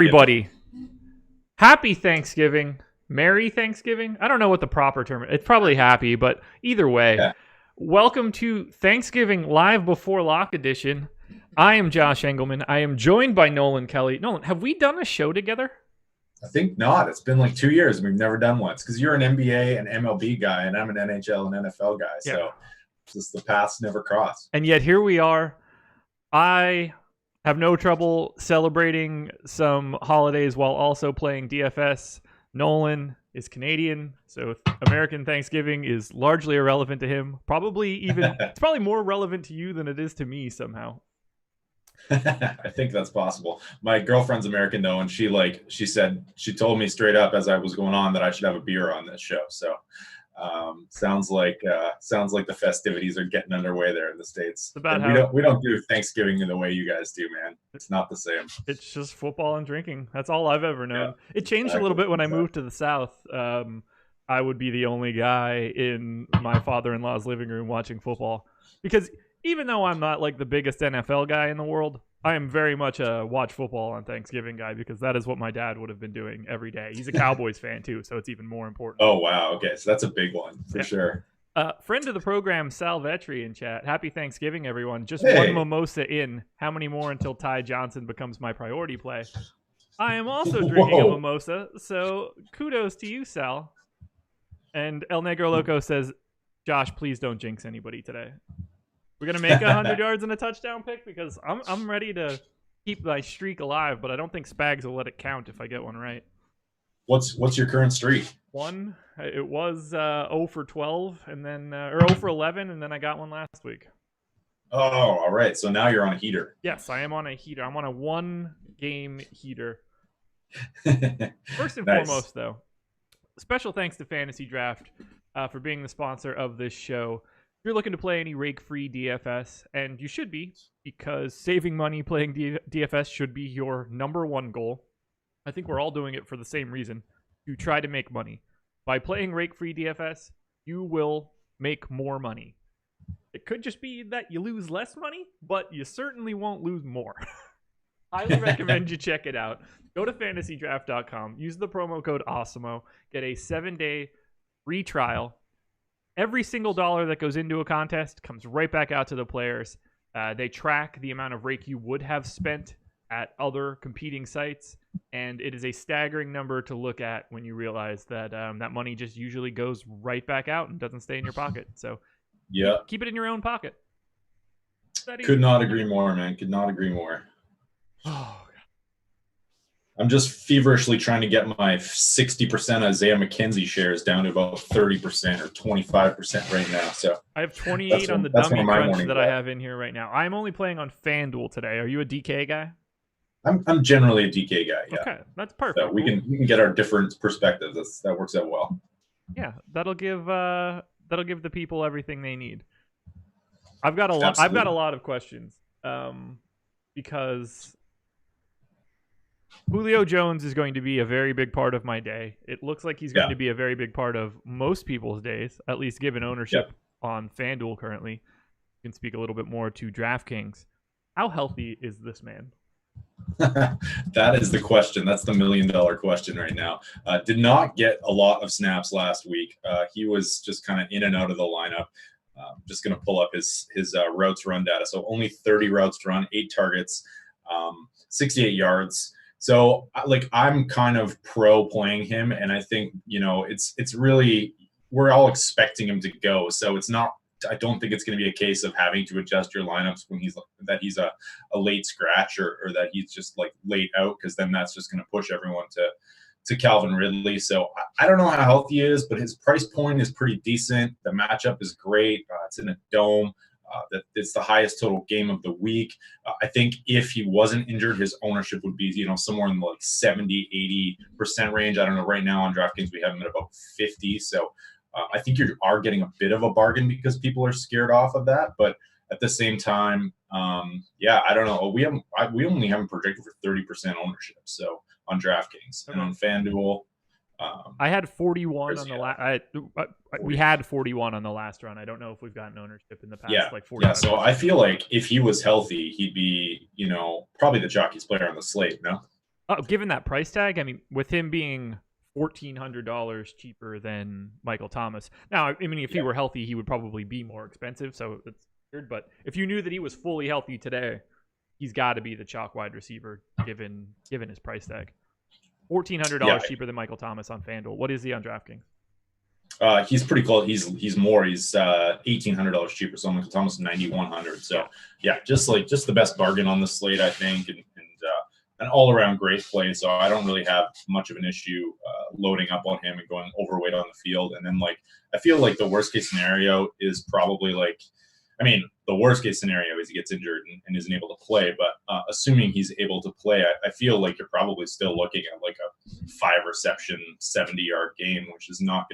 Everybody, happy Thanksgiving. Merry Thanksgiving. I don't know what the proper term is. It's probably happy, but either way, welcome to Thanksgiving Live Before Lock Edition. I am Josh Engelman. I am joined by Nolan Kelly. Nolan, have we done a show together? I think not. It's been like 2 years. We've never done one. It's because you're an NBA and MLB guy, and I'm an NHL and NFL guy. Yeah. So just the paths never cross. And yet here we are. I have no trouble celebrating some holidays while also playing DFS. Nolan is Canadian, so American Thanksgiving is largely irrelevant to him. It's probably more relevant to you than it is to me somehow. I think that's possible. My girlfriend's American though, and she told me straight up as I was going on that I should have a beer on this show. So sounds like the festivities are getting underway there in the States. We don't do Thanksgiving in the way you guys do, man. It's not the same. It's just football and drinking. That's all I've ever known. Yeah, it changed a little bit when I moved to the South. I would be the only guy in my father-in-law's living room watching football, because even though I'm not like the biggest NFL guy in the world, I am very much a watch football on Thanksgiving guy, because that is what my dad would have been doing every day. He's a Cowboys fan too, so it's even more important. Oh, wow. Okay, so that's a big one for sure. Friend of the program, Sal Vetri in chat. Happy Thanksgiving, everyone. Just one mimosa in. How many more until Ty Johnson becomes my priority play? I am also drinking a mimosa, so kudos to you, Sal. And El Negro Loco says, Josh, please don't jinx anybody today. We're going to make 100 yards and a touchdown pick, because I'm ready to keep my streak alive, but I don't think Spags will let it count if I get one right. What's your current streak? One. It was 0 for 12, and then or 0 for 11, and then I got one last week. Oh, all right. So now you're on a heater. Yes, I am on a heater. I'm on a one-game heater. First and foremost, though, special thanks to Fantasy Draft for being the sponsor of this show. If you're looking to play any rake-free DFS, and you should be, because saving money playing DFS should be your number one goal. I think we're all doing it for the same reason. You try to make money. By playing rake-free DFS, you will make more money. It could just be that you lose less money, but you certainly won't lose more. Highly recommend you check it out. Go to fantasydraft.com. Use the promo code AWESOMO. Get a 7-day free trial. Every single dollar that goes into a contest comes right back out to the players. They track the amount of rake you would have spent at other competing sites, and it is a staggering number to look at when you realize that that money just usually goes right back out and doesn't stay in your pocket. So keep it in your own pocket. Could not agree more, man. Could not agree more. Oh, I'm just feverishly trying to get my 60% Isaiah McKenzie shares down to about 30% or 25% right now. So I have 28 on the dummy crunch that I have in here right now. I'm only playing on FanDuel today. Are you a DK guy? I'm generally a DK guy. Yeah. Okay, that's perfect. So we can get our different perspectives. That works out well. Yeah, that'll give the people everything they need. I've got a lot of questions because Julio Jones is going to be a very big part of my day. It looks like he's going to be a very big part of most people's days, at least given ownership on FanDuel currently. You can speak a little bit more to DraftKings. How healthy is this man? That is the question. That's the $1 million question right now. Did not get a lot of snaps last week. He was just kind of in and out of the lineup. Just going to pull up his routes run data. So only 30 routes run, 8 targets, 68 yards. So I'm kind of pro playing him, and I think it's really, we're all expecting him to go. So it's not. I don't think it's going to be a case of having to adjust your lineups when he's a late scratch or that he's just like late out, because then that's just going to push everyone to Calvin Ridley. So I don't know how healthy he is, but his price point is pretty decent. The matchup is great. It's in a dome. That it's the highest total game of the week. I think if he wasn't injured, his ownership would be somewhere in the 70-80% range. I don't know. Right now on DraftKings we have him at about 50. So I think you are getting a bit of a bargain because people are scared off of that. But at the same time, I don't know. We only have him projected for 30% ownership. So on DraftKings and on FanDuel. I had 41 on the last. We had 41 on the last run. I don't know if we've gotten ownership in the past. 40. Yeah. So I feel like if he was healthy, he'd be, probably the jockey's player on the slate. No. Given that price tag, I mean, with him being $1,400 cheaper than Michael Thomas. Now, I mean, if he were healthy, he would probably be more expensive. So it's weird. But if you knew that he was fully healthy today, he's got to be the chalk wide receiver given his price tag. $1,400 cheaper than Michael Thomas on FanDuel. What is he on DraftKings? He's pretty close. He's more. He's $1,800 cheaper. So Michael Thomas $9,100. So just the best bargain on the slate, I think, and an all-around great play. So I don't really have much of an issue loading up on him and going overweight on the field. And then I feel like the worst case scenario is probably the worst case scenario is he gets injured and isn't able to play. But assuming he's able to play, I feel like you're probably still looking at like a 5 reception, 70-yard game, which is not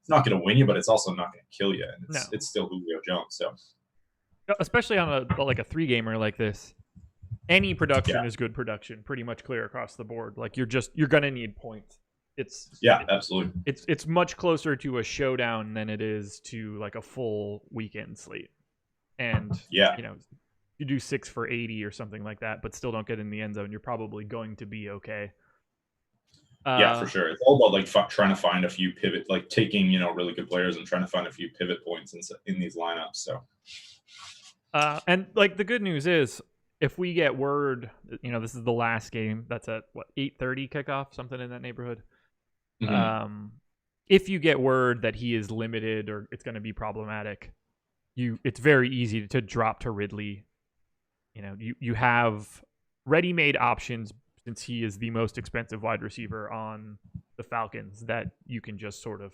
gonna win you, but it's also not gonna kill you. And it's still Julio Jones. So especially on a 3-gamer like this, any production is good production, pretty much clear across the board. Like you're gonna need points. Absolutely. It's much closer to a showdown than it is to like a full weekend slate. And you do 6 for 80 or something like that, but still don't get in the end zone, you're probably going to be okay. For sure. It's all about trying to find a few pivot, taking really good players and trying to find a few pivot points in these lineups. So, and the good news is, if we get word, this is the last game. That's at 8:30 kickoff, something in that neighborhood. Mm-hmm. If you get word that he is limited or it's going to be problematic, it's very easy to drop to Ridley. You have ready-made options since he is the most expensive wide receiver on the Falcons that you can just sort of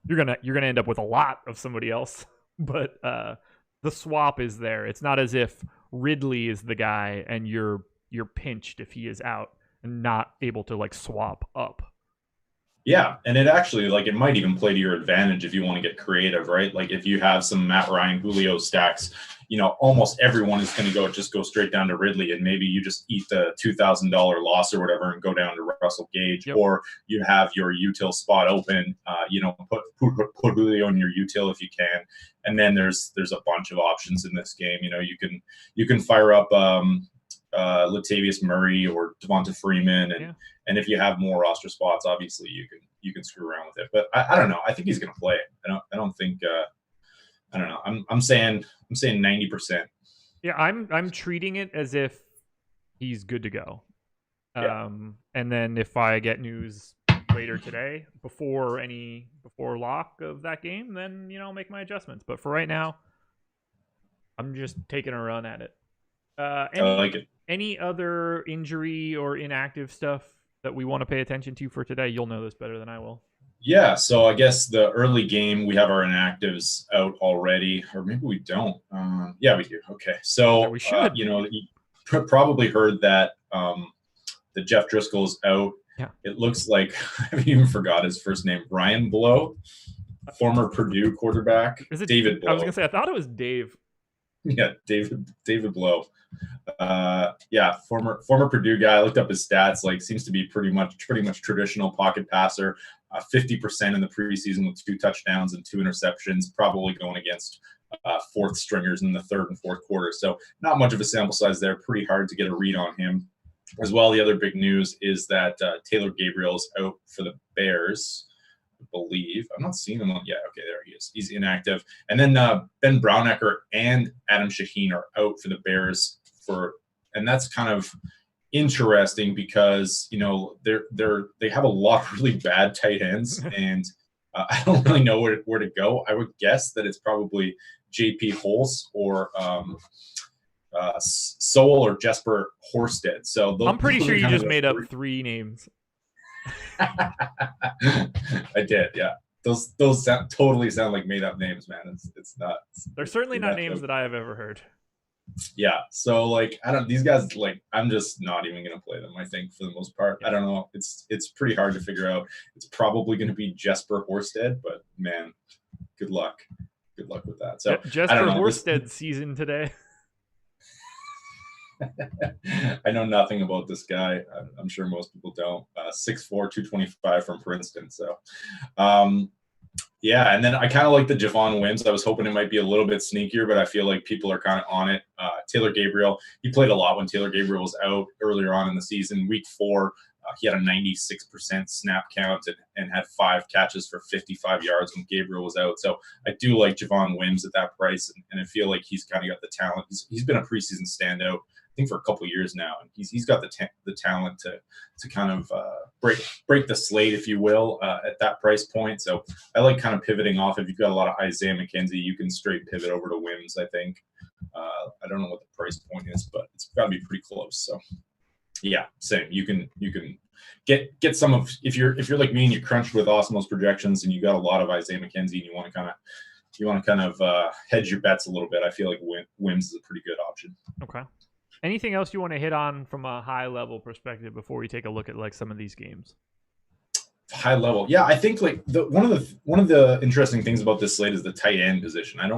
you're gonna end up with a lot of somebody else, but the swap is there. It's not as if Ridley is the guy and you're pinched if he is out and not able to swap up. Yeah, and it actually it might even play to your advantage if you want to get creative, right? Like if you have some Matt Ryan, Julio stacks, almost everyone is going to go straight down to Ridley, and maybe you just eat the $2,000 loss or whatever and go down to Russell Gage, or you have your util spot open, put Julio in your util if you can, and then there's a bunch of options in this game. You can fire up Latavius Murray or Devonta Freeman, and if you have more roster spots, obviously you can screw around with it. But I don't know. I think he's going to play. I don't think. I don't know. I'm saying 90%. Yeah, I'm treating it as if he's good to go. And then if I get news later today before lock of that game, then I'll make my adjustments. But for right now, I'm just taking a run at it. I like it. Any other injury or inactive stuff that we want to pay attention to for today? You'll know this better than I will. Yeah, so I guess the early game, we have our inactives out already, or maybe we don't. Yeah, we do. Okay, so we should. You probably heard that that Jeff Driscoll is out. Yeah. It looks like I even forgot his first name. Brian Blow, former Purdue quarterback. Is it David Blow? I was gonna say I thought it was Dave. Yeah, David Blow. Former Purdue guy. I looked up his stats. Seems to be pretty much traditional pocket passer. 50% in the preseason with 2 touchdowns and 2 interceptions. Probably going against fourth stringers in the third and fourth quarter. So not much of a sample size there. Pretty hard to get a read on him. As well, the other big news is that Taylor Gabriel is out for the Bears. I believe. I'm not seeing him. Yeah, okay, there he is. He's inactive. And then Ben Brownecker and Adam Shaheen are out for the Bears and that's kind of interesting because they have a lot of really bad tight ends, and I don't really know where to go. I would guess that it's probably JP Holtz or Sowell or Jesper Horsted. So I'm pretty sure you just made up 3 names. I did, yeah. Those totally sound like made up names, man. It's not. They're certainly not names that I have ever heard. Yeah, so these guys, I'm just not even gonna play them. I think for the most part, I don't know. It's pretty hard to figure out. It's probably gonna be Jesper Horsted, but man, good luck with that. So Jesper Horsted's season today. I know nothing about this guy. I'm sure most people don't. 6'4", 225 from Princeton. So, Yeah, and then I kind of like the Javon Wims. I was hoping it might be a little bit sneakier, but I feel like people are kind of on it. Taylor Gabriel, he played a lot when Taylor Gabriel was out earlier on in the season. Week 4, he had a 96% snap count and had 5 catches for 55 yards when Gabriel was out. So I do like Javon Wims at that price, and I feel like he's kind of got the talent. He's been a preseason standout, I think, for a couple of years now, and he's got the talent to kind of break the slate, if you will, at that price point. So I like kind of pivoting off. If you've got a lot of Isaiah McKenzie, you can straight pivot over to Wims, I think. I don't know what the price point is, but it's got to be pretty close. So yeah, same. You can get some of, if you're like me and you crunched with Osmo's projections and you got a lot of Isaiah McKenzie and you want to kind of hedge your bets a little bit, I feel like Wims is a pretty good option. Okay. Anything else you want to hit on from a high level perspective before we take a look at like some of these games? High level, yeah. I think like one of the interesting things about this slate is the tight end position. I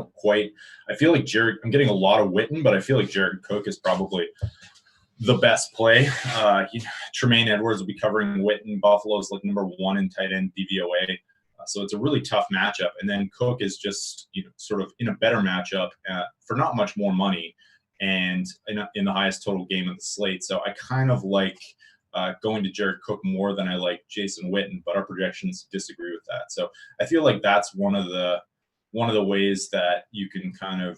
feel like I'm getting a lot of Witten, but I feel like Jared Cook is probably the best play. Tremaine Edwards will be covering Witten. Buffalo's like number 1 in tight end DVOA. So it's a really tough matchup. And then Cook is just sort of in a better matchup for not much more money and in the highest total game of the slate. So I kind of like going to Jared Cook more than I like Jason Witten, but our projections disagree with that. So I feel like that's one of the ways that you can kind of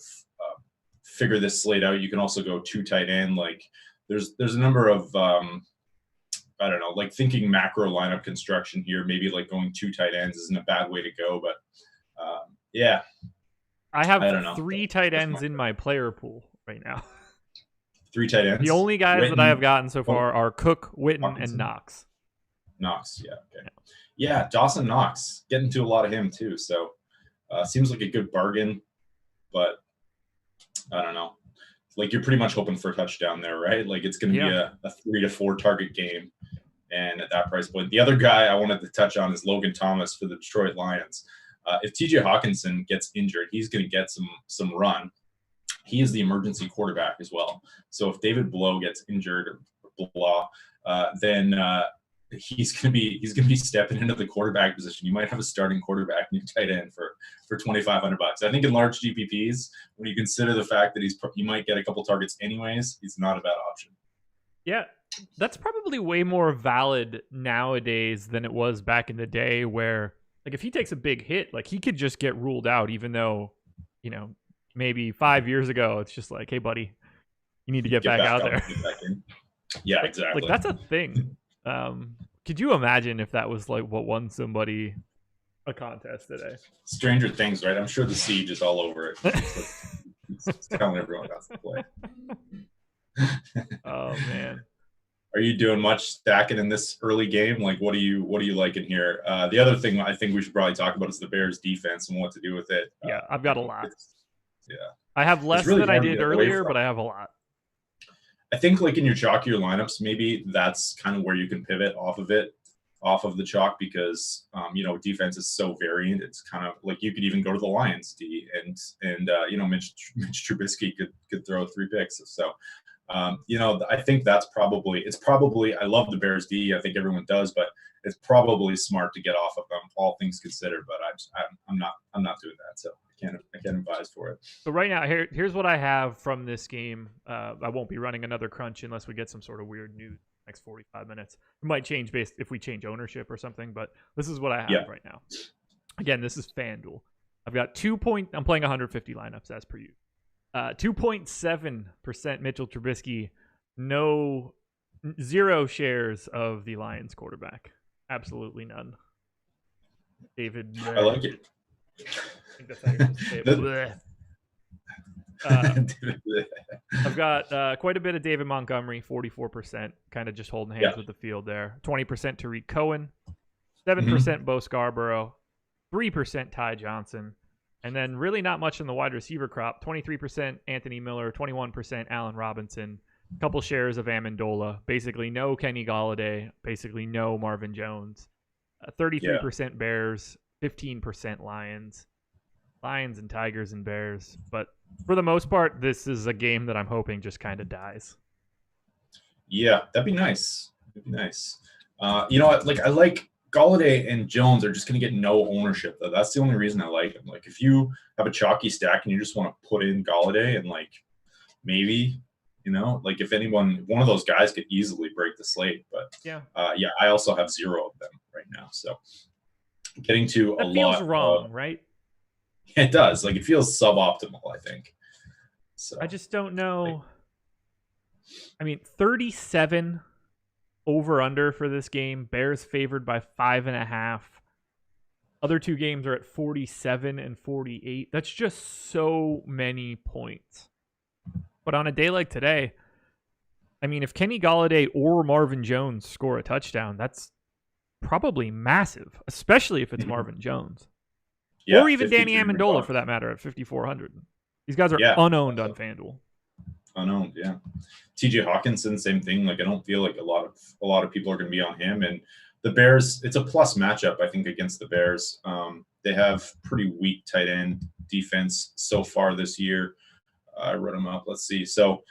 figure this slate out. You can also go 2 tight end. Like there's a number of I don't know, like thinking macro lineup construction here. Maybe like going 2 tight ends isn't a bad way to go, but yeah. I have 3 tight ends in my player pool right now. 3 tight ends. The only guys Witten, that I have gotten so far are Cook, Witten, Hawkinson, and Knox. Yeah, okay. Yeah, Dawson Knox. Getting to a lot of him too. So seems like a good bargain, but I don't know. Like you're pretty much hoping for a touchdown there, right? Like it's going to be a 3 to 4 target game. And at that price point, the other guy I wanted to touch on is Logan Thomas for the Detroit Lions. If TJ Hawkinson gets injured, he's going to get some run. He is the emergency quarterback as well. So if David Blow gets injured or then he's going to be stepping into the quarterback position. You might have a starting quarterback in your tight end for $2,500. I think in large GPPs, when you consider the fact that he might get a couple targets anyways, he's not a bad option. Yeah, that's probably way more valid nowadays than it was back in the day, where like if he takes a big hit, like he could just get ruled out, even though maybe 5 years ago, it's just like, hey, buddy, you need to get back out there. Yeah, exactly. Like that's a thing. Could you imagine if that was like what won somebody a contest today? Stranger Things, right? I'm sure the siege is all over it. It's telling everyone not to play. Oh man. Are you doing much stacking in this early game? Like, what are you liking here? The other thing I think we should probably talk about is the Bears defense and what to do with it. Yeah, I've got a lot. Yeah, I have less really than I did earlier, but I have a lot. I think like in your chalkier lineups, maybe that's kind of where you can pivot off of the chalk because defense is so variant. It's kind of like you could even go to the Lions D and Mitch Trubisky could throw 3 picks. So I think it's probably I love the Bears D. I think everyone does, but it's probably smart to get off of them, all things considered. But I'm not doing that. So I can't advise for it. So right now, here's what I have from this game. I won't be running another crunch unless we get some sort of weird news next 45 minutes. It might change based if we change ownership or something, but this is what I have right now. Again, this is FanDuel. I've got I'm playing 150 lineups as per usual. 2.7% Mitchell Trubisky, 0 shares of the Lions quarterback. Absolutely none. David. I like it. I think that's how you're supposed to say. I've got quite a bit of David Montgomery, 44%, kind of just holding hands with the field there. 20% Tariq Cohen, 7% Bo Scarborough, 3% Ty Johnson, and then really not much in the wide receiver crop. 23% Anthony Miller, 21% Allen Robinson, a couple shares of Amendola, basically no Kenny Golladay, basically no Marvin Jones, 33% Bears, 15% Lions and Tigers and Bears. But for the most part, this is a game that I'm hoping just kind of dies. Yeah, that'd be nice. I like Galladay and Jones are just going to get no ownership, though. That's the only reason I like them. Like, if you have a chalky stack and you just want to put in Galladay and, like, maybe, like if one of those guys could easily break the slate. But, I also have 0 of them right now. So getting to that feels wrong, right? It does. Like, it feels suboptimal, I think. So I just don't know. I mean, 37 over under for this game. Bears favored by 5.5. Other two games are at 47 and 48. That's just so many points. But on a day like today, I mean, if Kenny Galladay or Marvin Jones score a touchdown, that's probably massive, especially if it's Marvin Jones. Or even Danny Amendola, for that matter, at 5,400. These guys are unowned on FanDuel. Unowned, yeah. TJ Hawkinson, same thing. Like, I don't feel like a lot of people are going to be on him. And the Bears, it's a plus matchup, I think, against the Bears. They have pretty weak tight end defense so far this year. I wrote them up. Let's see. So,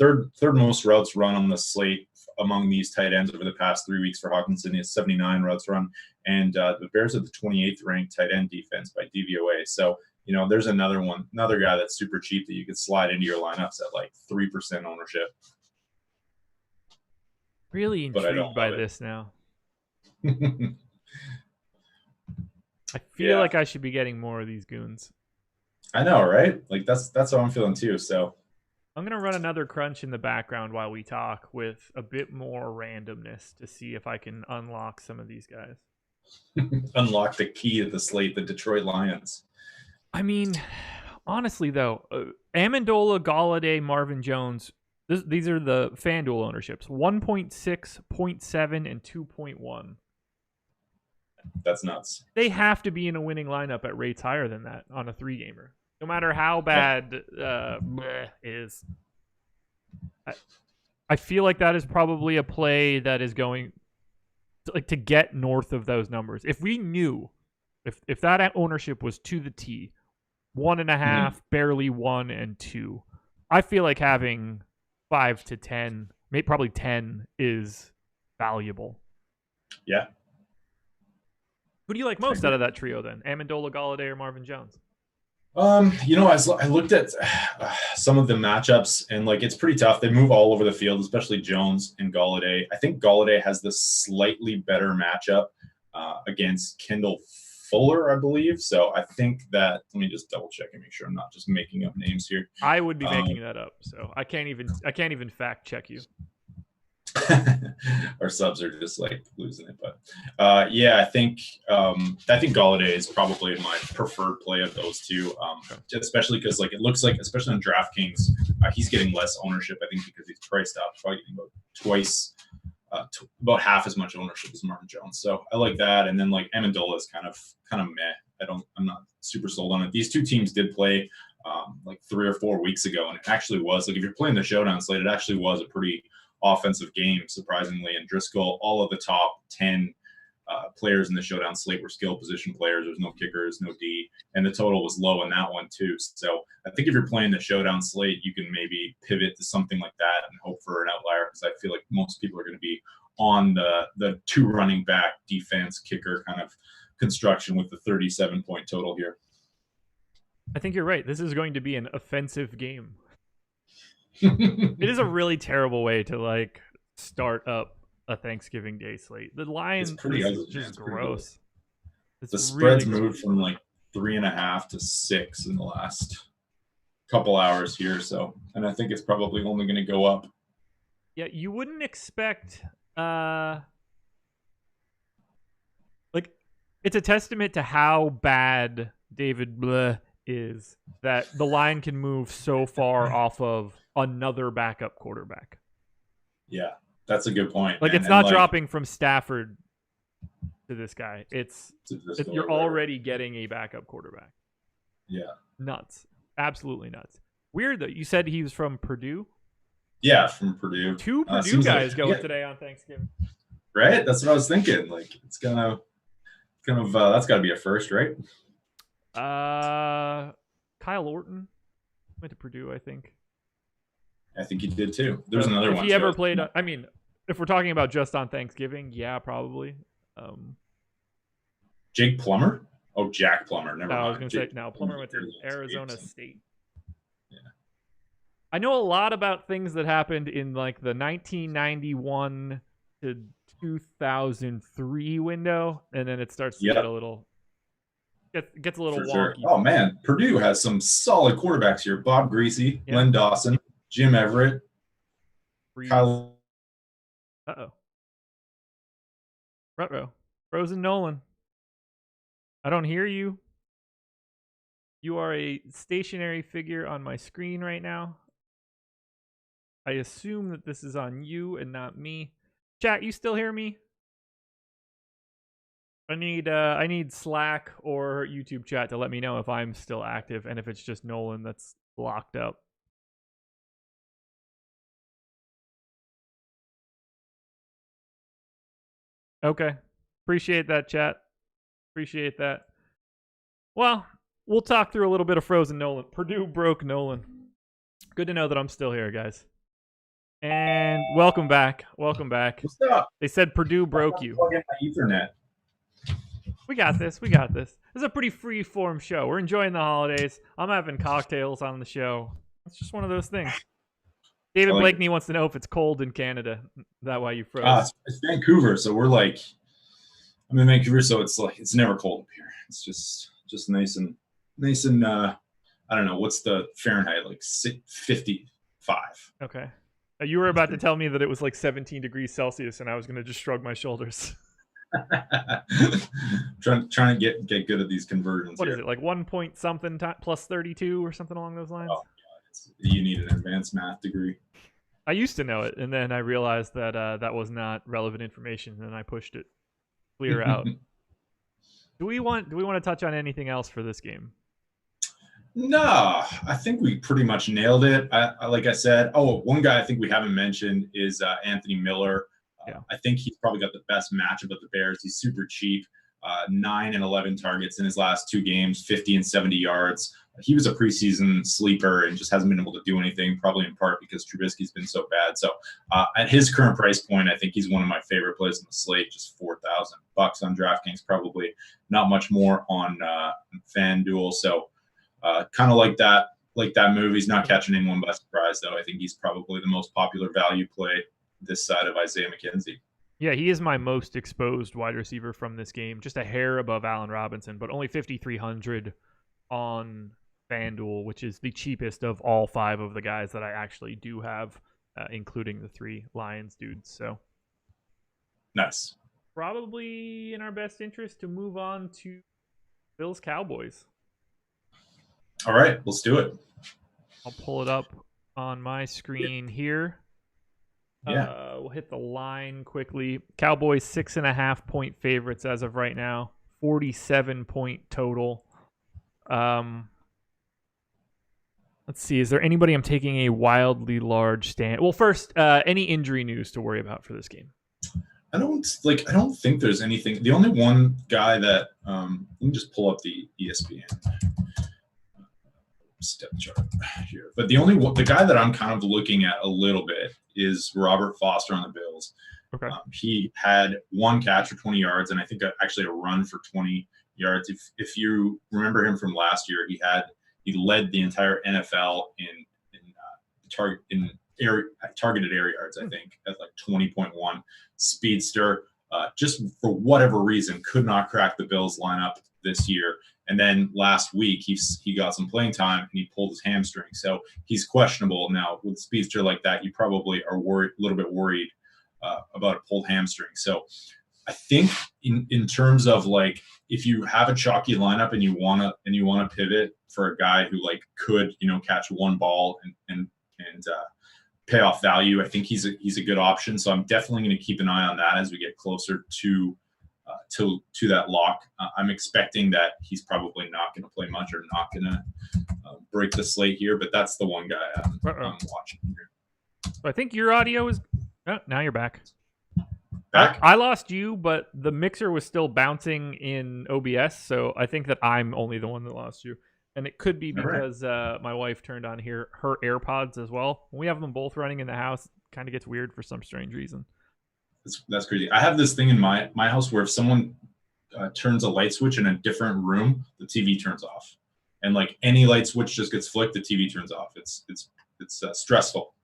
third most routes run on the slate among these tight ends over the past 3 weeks for Hawkinson is 79 routes run. And the Bears are the 28th ranked tight end defense by DVOA. So, there's another guy that's super cheap that you could slide into your lineups at like 3% ownership. Really intrigued by this now. I feel like I should be getting more of these goons. I know, right? Like, that's how I'm feeling too. So I'm going to run another crunch in the background while we talk with a bit more randomness to see if I can unlock some of these guys. Unlock the key of the slate, the Detroit Lions. I mean, honestly, though, Amendola, Galladay, Marvin Jones, these are the FanDuel ownerships. 1.6, 0.7, and 2.1. That's nuts. They have to be in a winning lineup at rates higher than that on a 3-gamer. No matter how bad is. I feel like that is probably a play that is going to get north of those numbers. If we knew, if that ownership was to the T, 1.5, barely 1 and 2, I feel like having 5 to 10, maybe probably 10 is valuable. Yeah. Who do you like most out of that trio then? Amendola, Galladay, or Marvin Jones? I looked at some of the matchups, and like, it's pretty tough. They move all over the field, especially Jones and Galladay. I think Galladay has the slightly better matchup against Kendall Fuller, I believe. So I think that, let me just double check and make sure I'm not just making up names here. I would be making that up, so I can't even fact check you. Our subs are just like losing it, but I think Galladay is probably my preferred play of those two, especially because like, it looks like, especially on DraftKings, he's getting less ownership, I think, because he's priced out, probably getting about twice, about half as much ownership as Martin Jones. So I like that. And then like, Amendola is kind of meh. I'm not super sold on it. These two teams did play like 3 or 4 weeks ago, and it actually was like, if you're playing the Showdown slate, it actually was a pretty offensive game, surprisingly. And Driscoll, all of the top 10 players in the Showdown slate were skill position players. There's no kickers, no D, and the total was low in that one too. So I think if you're playing the Showdown slate, you can maybe pivot to something like that and hope for an outlier, because I feel like most people are going to be on the 2 running back defense kicker kind of construction with the 37-point total here. I think you're right. This is going to be an offensive game. It is a really terrible way to like start up a Thanksgiving Day slate. The line is just gross. The spread's moved from like 3.5 to 6 in the last couple hours here. So, and I think it's probably only going to go up. Yeah, you wouldn't expect like, it's a testament to how bad David Bleh is that the line can move so far off of another backup quarterback. Yeah, that's a good point. Like, it's not dropping from Stafford to this guy. You're already getting a backup quarterback. Yeah. Nuts. Absolutely nuts. Weird though. You said he was from Purdue? Yeah, from Purdue. 2 Purdue guys going today on Thanksgiving. Right? That's what I was thinking. Like, it's gonna that's got to be a first, right? Kyle Orton went to Purdue, I think. I think he did too. There's another one. If he ever played, I mean, if we're talking about just on Thanksgiving, yeah, probably. Jake Plummer? Oh, Jack Plummer. Never mind. I was going to say, no, Plummer went to Arizona State. Yeah. I know a lot about things that happened in like the 1991 to 2003 window, and then it starts to get a little gets a little wonky. Sure. Oh man, Purdue has some solid quarterbacks here. Bob Greasy, Len Dawson, Jim Everett, Kyle. Ruh-roh. Frozen Nolan. I don't hear you. You are a stationary figure on my screen right now. I assume that this is on you and not me. Chat, you still hear me? I need Slack or YouTube chat to let me know if I'm still active and if it's just Nolan that's locked up. Okay. Appreciate that, chat. Appreciate that. Well, we'll talk through a little bit of Frozen Nolan. Purdue broke Nolan. Good to know that I'm still here, guys. And welcome back. Welcome back. What's up? They said Purdue broke you. Plug in my Ethernet. We got this. We got this. This is a pretty free-form show. We're enjoying the holidays. I'm having cocktails on the show. It's just one of those things. David Blakeney wants to know if it's cold in Canada. Is that why you froze? It's Vancouver, so we're like, I'm in Vancouver, so it's like it's never cold up here. It's just nice and I don't know, what's the Fahrenheit, like 55. Okay. You were about to tell me that it was like 17 degrees Celsius, and I was going to just shrug my shoulders. trying to get good at these conversions. What is it, like 1 point something plus 32 or something along those lines? Oh, God. You need an advanced math degree. I used to know it, and then I realized that that was not relevant information, and I pushed it clear out. Do we want to touch on anything else for this game? No, I think we pretty much nailed it. Like I said, one guy I think we haven't mentioned is Anthony Miller. I think he's probably got the best matchup of the Bears. He's super cheap. 9 and 11 targets in his last 2 games, 50 and 70 yards. He was a preseason sleeper and just hasn't been able to do anything, probably in part because Trubisky's been so bad. So at his current price point, I think he's one of my favorite plays on the slate, just $4,000 on DraftKings, probably not much more on FanDuel. So kind of like that move. He's not catching anyone by surprise, though. I think he's probably the most popular value play this side of Isaiah McKenzie. Yeah, he is my most exposed wide receiver from this game, just a hair above Allen Robinson, but only 5,300 on FanDuel, which is the cheapest of all 5 of the guys that I actually do have, including the 3 Lions dudes. So nice. Probably in our best interest to move on to Bills Cowboys. All right, let's do it. I'll pull it up on my screen here. Yeah. We'll hit the line quickly. Cowboys 6.5 point favorites as of right now. 47 point total. Let's see. Is there anybody I'm taking a wildly large stand? Well, first, any injury news to worry about for this game? I don't think there's anything. The only one guy that let me just pull up the ESPN step chart here. But the guy that I'm kind of looking at a little bit is Robert Foster on the Bills. Okay. He had 1 catch for 20 yards, and I think actually a run for 20 yards. If you remember him from last year, he led the entire NFL in targeted air yards. I think at like 20.1. Speedster. Just for whatever reason, could not crack the Bills lineup this year. And then last week, he got some playing time and he pulled his hamstring. So he's questionable now. With a speedster like that, you probably are a little bit worried about a pulled hamstring. So I think in terms of like, if you have a chalky lineup and you want to pivot for a guy who like could, catch 1 ball and pay off value, I think he's a good option. So I'm definitely going to keep an eye on that as we get closer to that lock. I'm expecting that he's probably not going to play much or not going to break the slate here, but that's the one guy I'm watching here. I think your audio is. Oh, now you're back. Back? I lost you, but the mixer was still bouncing in OBS, so I think that I'm only the one that lost you. And it could be because my wife turned on her AirPods as well. When we have them both running in the house, it kind of gets weird for some strange reason. That's crazy. I have this thing in my house where if someone turns a light switch in a different room, the TV turns off. And like any light switch just gets flicked, the TV turns off. It's stressful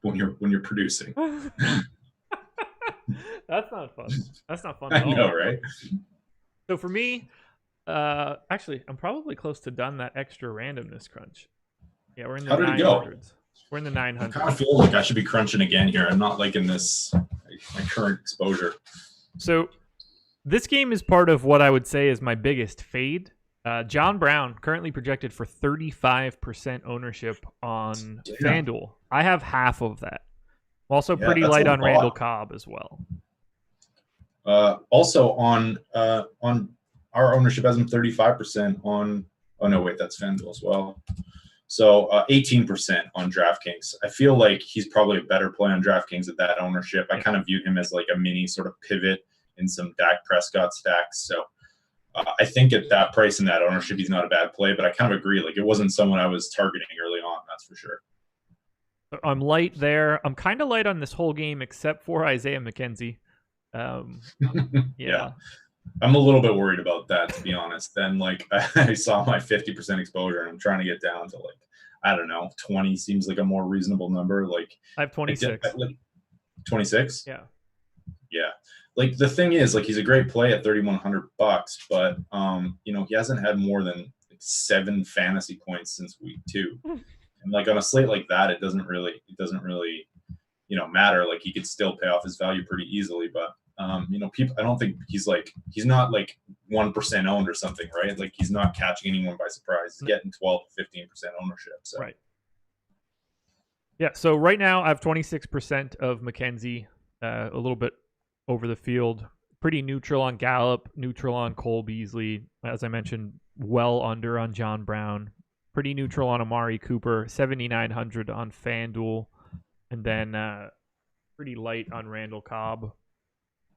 when you're producing. That's not fun. That's not fun I at all. know, right? So for me, actually, I'm probably close to done that extra randomness crunch. Yeah, we're in the 900s. We're in the 900s. I kind of feel like I should be crunching again here. I'm not liking this, my current exposure. So this game is part of what I would say is my biggest fade. John Brown currently projected for 35% ownership on FanDuel. I have half of that. I'm also pretty light on Randall Cobb as well. Also on our ownership has him 35% on. Oh no, wait, that's FanDuel as well. So 18% on DraftKings. I feel like he's probably a better play on DraftKings at that ownership. I kind of viewed him as like a mini sort of pivot in some Dak Prescott stacks. So I think at that price and that ownership, he's not a bad play. But I kind of agree. Like it wasn't someone I was targeting early on. That's for sure. I'm light there. I'm kind of light on this whole game except for Isaiah McKenzie. Yeah. I'm a little bit worried about that, to be honest. Then, like, I saw my 50% exposure, and I'm trying to get down to, like, I don't know, 20 seems like a more reasonable number. Like, I have 26. 26? Yeah. Yeah. Like, the thing is, like, he's a great play at $3,100, but, you know, he hasn't had more than like 7 fantasy points since week 2. And, like, on a slate like that, it doesn't really, you know, matter. Like, he could still pay off his value pretty easily, but you know, people, I don't think he's not like 1% owned or something, right? Like he's not catching anyone by surprise. He's getting 12 to 15% ownership. So. Right. Yeah. So right now I have 26% of McKenzie, a little bit over the field, pretty neutral on Gallup, neutral on Cole Beasley. As I mentioned, well under on John Brown, pretty neutral on Amari Cooper, 7,900 on FanDuel, and then pretty light on Randall Cobb.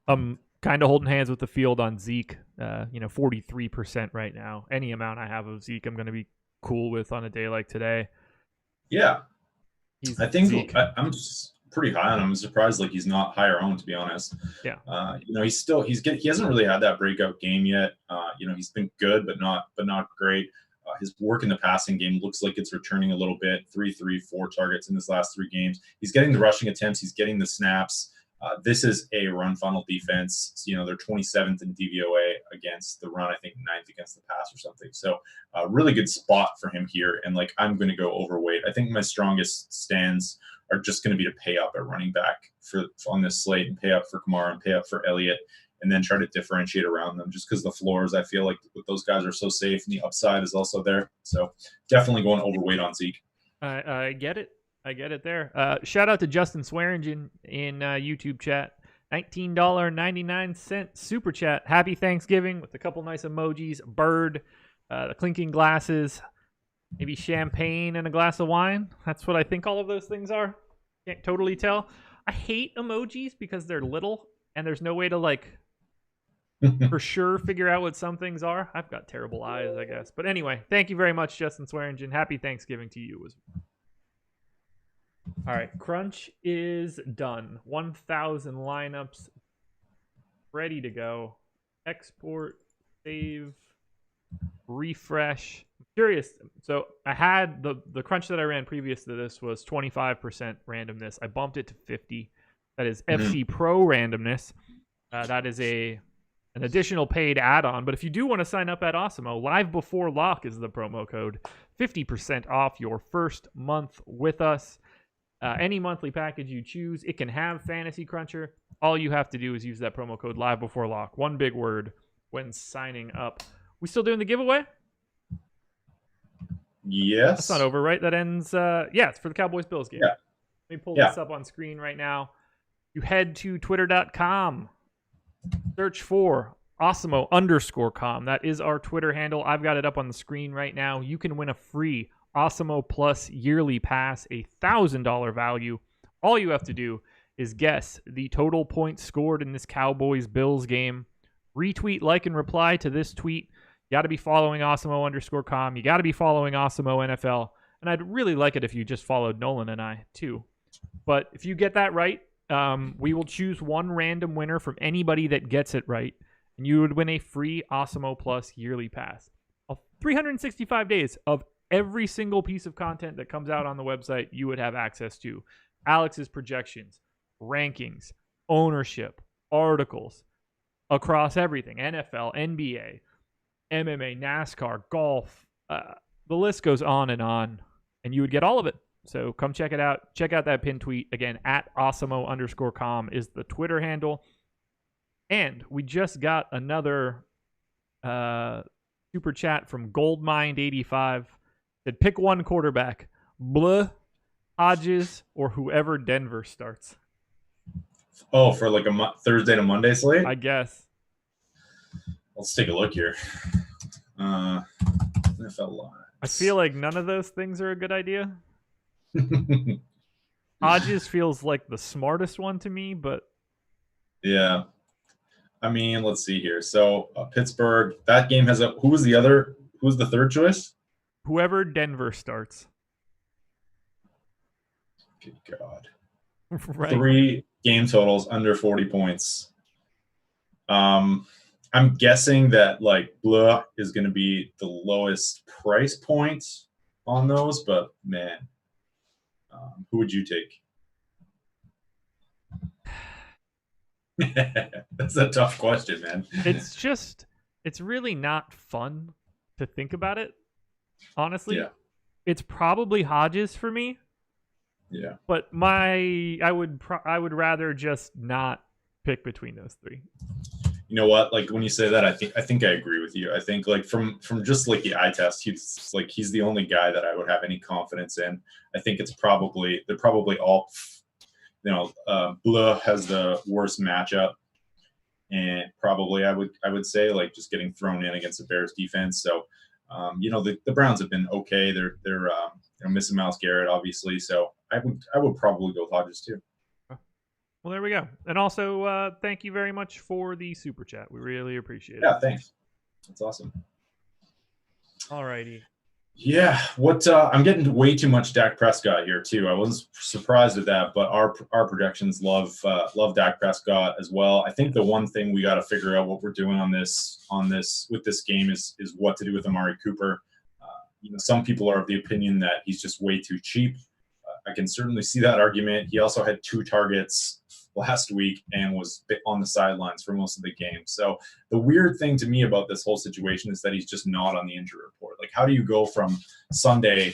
I'm kind of holding hands with the field on Zeke, 43% right now. Any amount I have of Zeke, I'm going to be cool with on a day like today. Yeah. I think I'm pretty high on him. I'm surprised like he's not higher owned, to be honest. Yeah. You know, he hasn't really had that breakout game yet. You know, he's been good, but not great. His work in the passing game looks like it's returning a little bit. 4 targets in his last 3 games. He's getting the rushing attempts. He's getting the snaps. This is a run funnel defense. You know, they're 27th in DVOA against the run, I think 9th against the pass or something. So really good spot for him here. And like, I'm going to go overweight. I think my strongest stands are just going to be to pay up at running back on this slate and pay up for Kamara and pay up for Elliott and then try to differentiate around them just because the floors, I feel like with those guys are so safe and the upside is also there. So definitely going overweight on Zeke. I get it. I get it there. Shout out to Justin Swearingen in YouTube chat. $19.99 super chat. Happy Thanksgiving with a couple nice emojis. Bird, the clinking glasses, maybe champagne and a glass of wine. That's what I think all of those things are. Can't totally tell. I hate emojis because they're little and there's no way to like for sure figure out what some things are. I've got terrible eyes, I guess. But anyway, thank you very much, Justin Swearingen. Happy Thanksgiving to you as well. All right, crunch is done. 1,000 lineups ready to go. Export, save, refresh. I'm curious. So I had the crunch that I ran previous to this was 25% randomness. I bumped it to 50. That is FC Pro randomness. That is an additional paid add-on. But if you do want to sign up at Awesemo, Live Before Lock is the promo code. 50% off your first month with us. Any monthly package you choose, it can have Fantasy Cruncher. All you have to do is use that promo code Live Before Lock. One big word when signing up. We still doing the giveaway? Yes. That's not over, right? That ends, it's for the Cowboys-Bills game. Yeah. Let me pull this up on screen right now. You head to twitter.com. Search for Awesemo_com. That is our Twitter handle. I've got it up on the screen right now. You can win a free Awesemo Plus yearly pass, $1,000 value. All you have to do is guess the total points scored in this Cowboys-Bills game. Retweet, like, and reply to this tweet. You got to be following Awesemo_com. You got to be following Awesemo NFL. And I'd really like it if you just followed Nolan and I, too. But if you get that right, we will choose one random winner from anybody that gets it right. and you would win a free Osimo Plus yearly pass. 365 days of every single piece of content that comes out on the website you would have access to. Alex's projections, rankings, ownership, articles across everything. NFL, NBA, MMA, NASCAR, golf. The list goes on, and you would get all of it. So come check it out. Check out that pinned tweet. Again, at Osimo_com is the Twitter handle. And we just got another super chat from Goldmind85. Said, pick one quarterback. Blah, Hodges, or whoever Denver starts. Oh, for like a Thursday to Monday slate? I guess. Let's take a look here. NFL lines. I feel like none of those things are a good idea. Hodges feels like the smartest one to me, but... Yeah. I mean, let's see here. So Pittsburgh, that game has who was the third choice? Whoever Denver starts. Good God. Right. 3 game totals under 40 points. I'm guessing that like blah is going to be the lowest price point on those, but man, who would you take? That's a tough question, man. It's really not fun to think about it. Honestly, yeah. It's probably Hodges for me. Yeah, but I would rather just not pick between those 3. You know what? Like when you say that, I think I agree with you. I think like from just like the eye test, he's the only guy that I would have any confidence in. I think they're probably all. Blah has the worst matchup, and probably I would say like just getting thrown in against the Bears defense. So, the Browns have been okay. They're missing Myles Garrett obviously. So I would probably go with Hodges too. Well, there we go. And also, thank you very much for the super chat. We really appreciate it. Yeah, thanks. That's awesome. All righty. Yeah, I'm getting way too much Dak Prescott here too. I wasn't surprised at that, but our projections love Dak Prescott as well. I think the one thing we got to figure out what we're doing on this with this game is what to do with Amari Cooper. Some people are of the opinion that he's just way too cheap. I can certainly see that argument. He also had 2 targets last week and was on the sidelines for most of the game. So the weird thing to me about this whole situation is that he's just not on the injury report. Like, how do you go from Sunday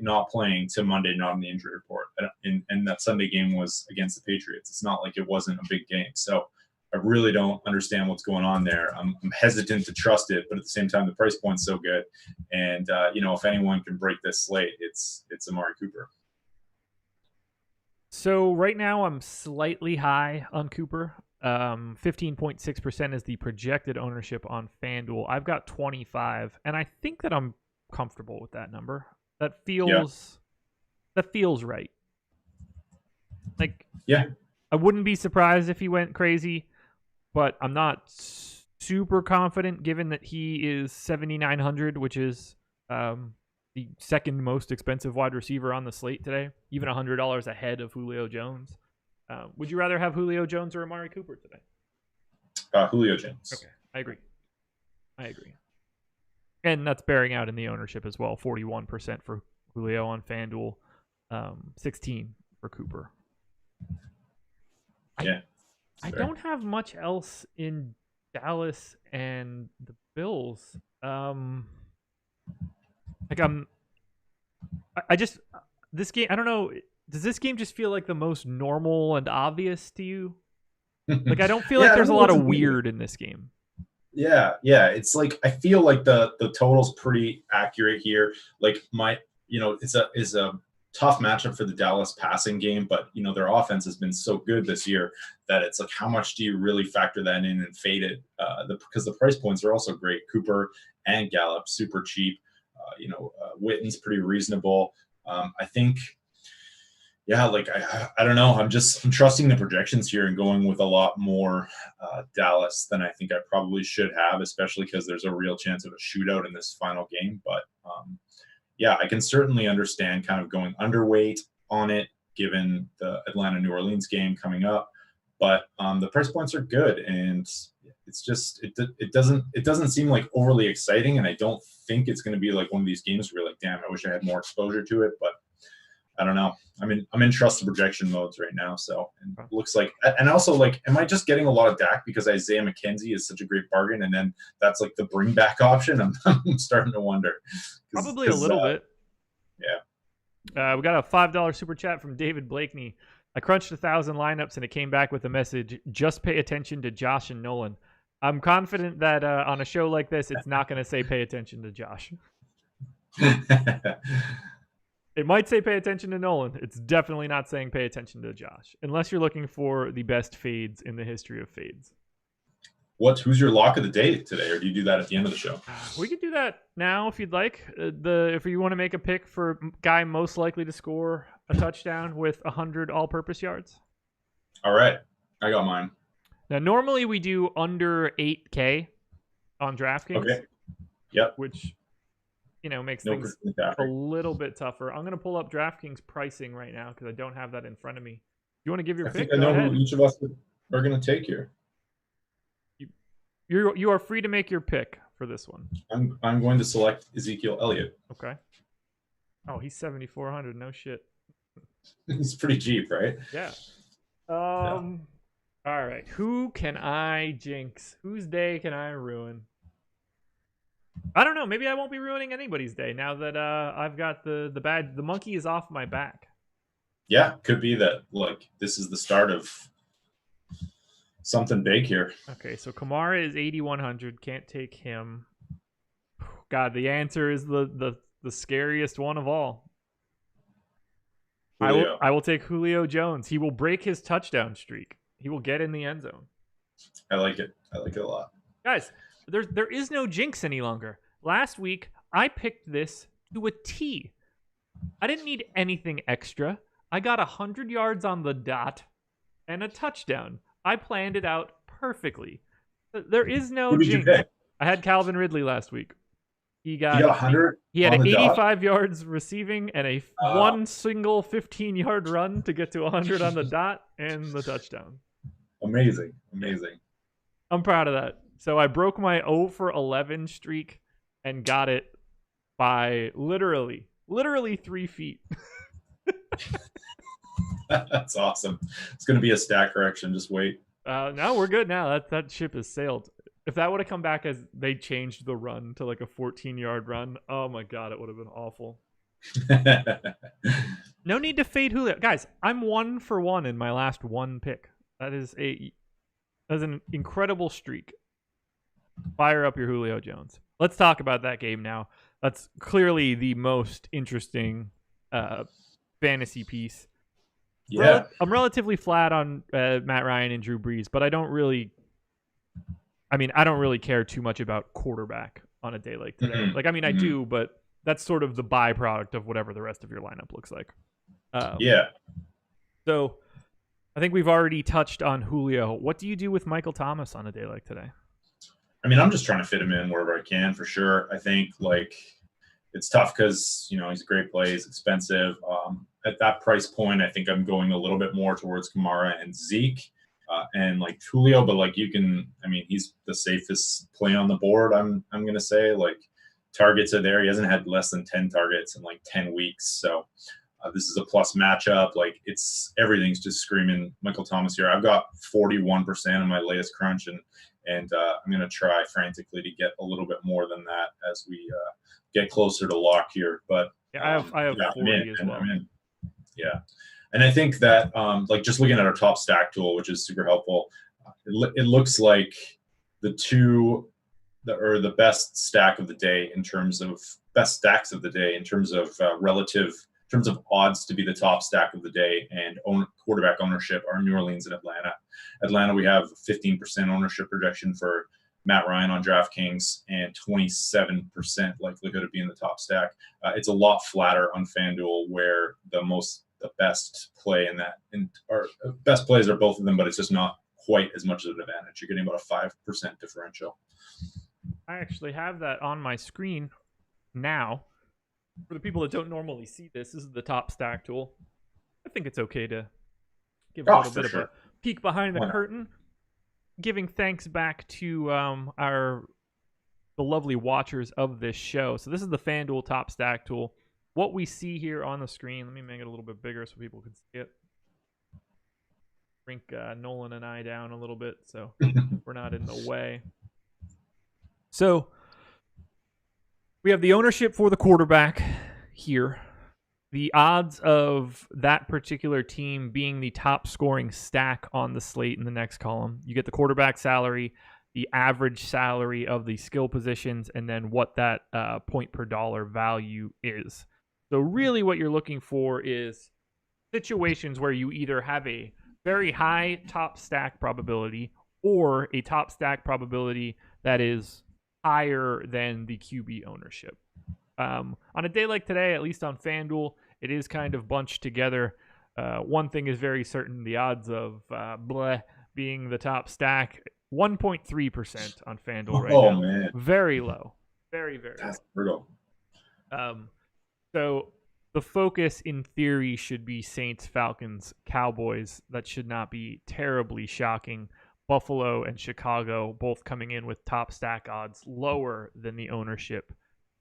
not playing to Monday not on the injury report? And that Sunday game was against the Patriots. It's not like it wasn't a big game. So I really don't understand what's going on there. I'm hesitant to trust it, but at the same time, the price point's so good. And, if anyone can break this slate, it's Amari Cooper. So right now I'm slightly high on Cooper. 15.6% is the projected ownership on FanDuel. I've got 25, and I think that I'm comfortable with that number. That feels right. Like, yeah, I wouldn't be surprised if he went crazy, but I'm not super confident given that he is 7,900, which is the second most expensive wide receiver on the slate today, even $100 ahead of Julio Jones. Would you rather have Julio Jones or Amari Cooper today? Julio Jones. Okay, I agree. And that's bearing out in the ownership as well. 41% for Julio on FanDuel, 16 for Cooper. Yeah. I don't have much else in Dallas and the Bills. This game, I don't know. Does this game just feel like the most normal and obvious to you? Like, I don't feel like there's a lot of weird in this game. Yeah. It's like, I feel like the total's pretty accurate here. Like it's a tough matchup for the Dallas passing game, but their offense has been so good this year that it's like, how much do you really factor that in and fade it? Because the price points are also great. Cooper and Gallup, super cheap. Witten's pretty reasonable. I think, I don't know. I'm trusting the projections here and going with a lot more Dallas than I think I probably should have, especially because there's a real chance of a shootout in this final game. But I can certainly understand kind of going underweight on it, given the Atlanta-New Orleans game coming up. but the price points are good, and it's just it doesn't seem like overly exciting, and I don't think it's going to be like one of these games where you're like, damn, I wish I had more exposure to it, but I don't know. I'm in trust the projection modes right now, so it looks like, and also like, am I just getting a lot of Dak because Isaiah McKenzie is such a great bargain, and then that's like the bring back option? I'm starting to wonder. Probably a little bit. Yeah. We got a $5 super chat from David Blakeney. I crunched 1,000 lineups and it came back with a message: just pay attention to Josh and Nolan. I'm confident that on a show like this, it's not going to say pay attention to Josh. It might say pay attention to Nolan. It's definitely not saying pay attention to Josh, unless you're looking for the best fades in the history of fades. Who's your lock of the day today, or do you do that at the end of the show? We could do that now if you'd like. If you want to make a pick for guy most likely to score a touchdown with 100 all-purpose yards. All right, I got mine. Now, normally we do under 8K on DraftKings. Okay. Yep. Which, makes things a little bit tougher. I'm going to pull up DraftKings pricing right now because I don't have that in front of me. You want to give your pick? I know who each of us are going to take here. You are free to make your pick for this one. I'm going to select Ezekiel Elliott. Okay. Oh, he's 7,400. No shit. He's pretty cheap, right? Yeah. All right. Who can I jinx? Whose day can I ruin? I don't know. Maybe I won't be ruining anybody's day now that I've got the monkey is off my back. Yeah, could be that like this is the start of something big here. Okay, so Kamara is 8,100. Can't take him. God, the answer is the scariest one of all. I will take Julio Jones. He will break his touchdown streak. He will get in the end zone. I like it. I like it a lot. Guys, there is no jinx any longer. Last week, I picked this to a T. I didn't need anything extra. I got 100 yards on the dot and a touchdown. I planned it out perfectly. There is no jinx. Who did you pick? I had Calvin Ridley last week. He got 100. He had 85 yards receiving and one single 15-yard run to get to 100 on the dot and the touchdown. Amazing. I'm proud of that. So I broke my 0 for 11 streak and got it by literally 3 feet. That's awesome. It's going to be a stat correction. Just wait. No, we're good now. That ship has sailed. If that would have come back as they changed the run to like a 14-yard run, oh my God, it would have been awful. No need to fade Julio. Guys, I'm 1 for 1 in my last one pick. That is an incredible streak. Fire up your Julio Jones. Let's talk about that game now. That's clearly the most interesting fantasy piece. Yeah. I'm relatively flat on Matt Ryan and Drew Brees, but I don't really care too much about quarterback on a day like today. Mm-hmm. I do, but that's sort of the byproduct of whatever the rest of your lineup looks like. So I think we've already touched on Julio. What do you do with Michael Thomas on a day like today? I'm just trying to fit him in wherever I can for sure. I think it's tough because, he's a great play. He's expensive. At that price point, I think I'm going a little bit more towards Kamara and Zeke and Julio, but he's the safest play on the board. I'm going to say targets are there. He hasn't had less than 10 targets in 10 weeks. So this is a plus matchup. Everything's just screaming Michael Thomas here. I've got 41% on my latest crunch, and I'm going to try frantically to get a little bit more than that as we get closer to lock here. But I have 40 as well. I'm in. Yeah. And I think that just looking at our top stack tool, which is super helpful, it looks like the best stack of the day in terms of best stacks of the day in terms of relative in terms of odds to be the top stack of the day and quarterback ownership are New Orleans and Atlanta. Atlanta, we have 15% ownership projection for Matt Ryan on DraftKings and 27% likelihood of being the top stack. It's a lot flatter on FanDuel, where the best play best plays are both of them, but it's just not quite as much of an advantage. You're getting about a 5% differential. I actually have that on my screen now. For the people that don't normally see this is the top stack tool. I think it's okay to give a little bit of a peek behind the curtain, giving thanks back to the lovely watchers of this show. So this is the FanDuel Top Stack tool. What we see here on the screen, let me make it a little bit bigger so people can see it. Shrink Nolan and I down a little bit so we're not in the way. So we have the ownership for the quarterback here. The odds of that particular team being the top scoring stack on the slate in the next column. You get the quarterback salary, the average salary of the skill positions, and then what that point per dollar value is. So really what you're looking for is situations where you either have a very high top stack probability or a top stack probability that is higher than the QB ownership. On a day like today, at least on FanDuel, it is kind of bunched together. One thing is very certain: the odds of being the top stack, 1.3% on FanDuel right now. Man. Very low. Very, very That's low. Brutal. So the focus, in theory, should be Saints, Falcons, Cowboys. That should not be terribly shocking. Buffalo and Chicago both coming in with top stack odds lower than the ownership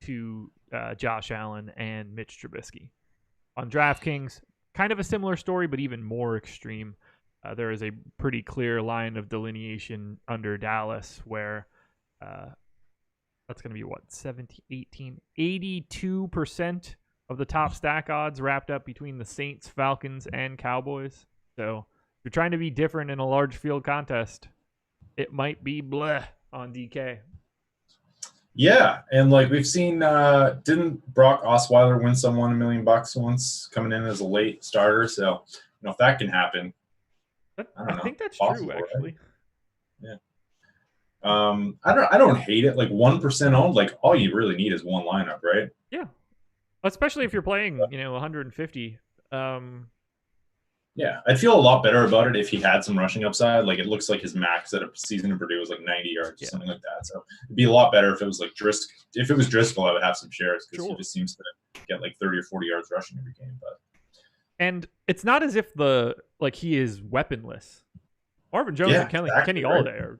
to Josh Allen and Mitch Trubisky. On DraftKings, kind of a similar story, but even more extreme. There is a pretty clear line of delineation under Dallas where that's going to be, 17, 18, 82% of the top stack odds wrapped up between the Saints, Falcons, and Cowboys. So if you're trying to be different in a large field contest, it might be on DK. Yeah, and like we've seen, didn't Brock Osweiler win someone $1 million once coming in as a late starter? So, if that can happen, I think that's possible, true, actually. Right? Yeah. I don't hate it. Like 1% owned, like all you really need is one lineup, right? Yeah, especially if you're playing, 150. Yeah, I'd feel a lot better about it if he had some rushing upside. Like it looks like his max at a season in Purdue was like 90 yards or something like that. So it'd be a lot better if it was like Driscoll. If it was Driscoll, I would have some shares because he just seems to get like 30 or 40 yards rushing every game. And it's not as if he is weaponless. Marvin Jones and Kenny Golladay are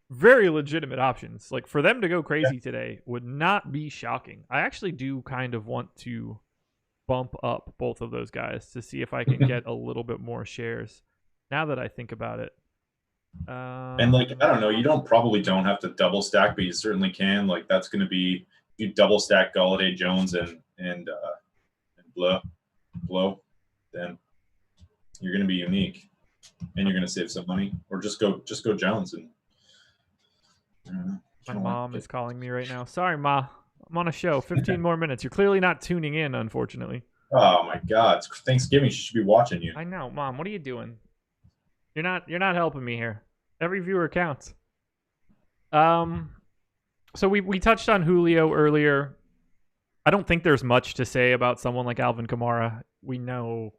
very legitimate options. Like for them to go crazy today would not be shocking. I actually do kind of want to bump up both of those guys to see if I can get a little bit more shares now that I think about it. And I don't know, you probably don't have to double stack, but you certainly can. Like that's going to be, if you double stack Golladay, Jones, and Blow, then you're going to be unique and you're going to save some money, or just go Jones. And I don't know. My mom is calling me right now. Sorry, Ma. I'm on a show. 15 more minutes. You're clearly not tuning in, unfortunately. Oh my God! It's Thanksgiving. She should be watching you. I know, Mom. What are you doing? You're not helping me here. Every viewer counts. So we touched on Julio earlier. I don't think there's much to say about someone like Alvin Kamara. We know,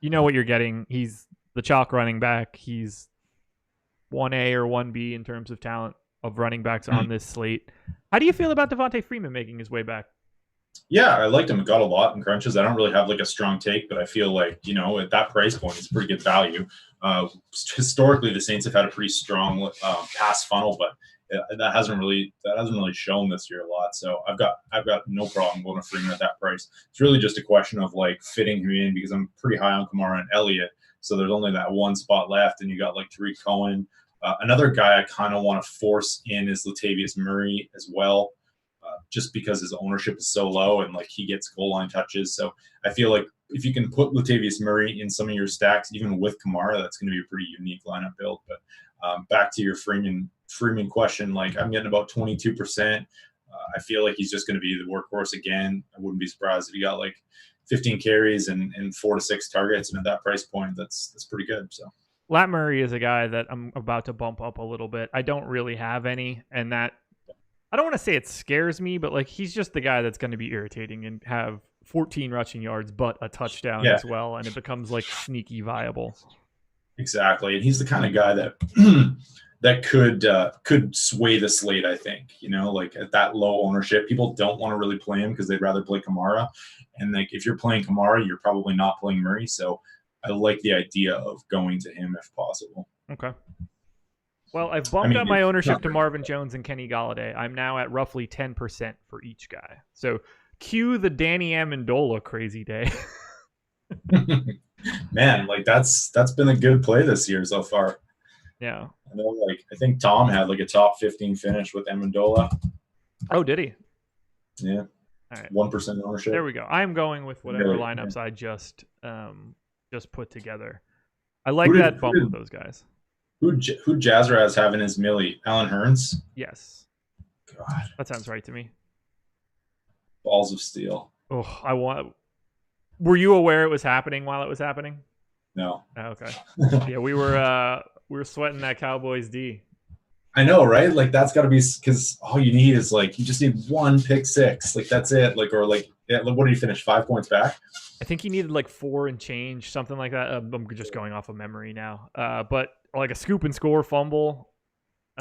what you're getting. He's the chalk running back. He's 1A or 1B in terms of talent of running backs on this slate. How do you feel about Devontae Freeman making his way back? Yeah, I liked him. Got a lot in crunches. I don't really have like a strong take, but I feel like, at that price point, it's pretty good value. Historically, the Saints have had a pretty strong pass funnel, but that hasn't really shown this year a lot. So I've got no problem going to Freeman at that price. It's really just a question of like fitting him in because I'm pretty high on Kamara and Elliott. So there's only that one spot left, and you got like Tariq Cohen. Another guy I kind of want to force in is Latavius Murray as well, just because his ownership is so low and like he gets goal line touches. So I feel like if you can put Latavius Murray in some of your stacks, even with Kamara, that's going to be a pretty unique lineup build. But back to your Freeman question, like I'm getting about 22%. I feel like he's just going to be the workhorse again. I wouldn't be surprised if he got like 15 carries and 4 to 6 targets. And at that price point, that's pretty good. So. Lat Murray is a guy that I'm about to bump up a little bit. I don't really have any, and that I don't want to say it scares me, but like he's just the guy that's going to be irritating and have 14 rushing yards but a touchdown as well, and it becomes like sneaky viable. Exactly, and he's the kind of guy that that could sway the slate. I think like at that low ownership, people don't want to really play him because they'd rather play Kamara, and like if you're playing Kamara, you're probably not playing Murray. So I like the idea of going to him if possible. Okay. Well, I've bumped up my ownership to Marvin Jones and Kenny Golladay. I'm now at roughly 10% for each guy. So cue the Danny Amendola crazy day. Man, like that's been a good play this year so far. Yeah. I know, like I think Tom had like a top 15 finish with Amendola. Oh, did he? Yeah. All right. 1% ownership. There we go. I'm going with whatever lineups I just put together. I like that bump with those guys. Who Jazzraz have in his Millie? Alan Hearns? Yes. God. That sounds right to me. Balls of steel. Oh, Were you aware it was happening while it was happening? No. Oh, okay. Yeah, we were sweating that Cowboys D. I know, right? Like that's got to be because all you need is like you just need one pick six, like that's it. Like or like yeah, what did he finish? 5 points back? I think he needed like 4 and change, something like that. I'm just going off of memory now. But like a scoop and score fumble,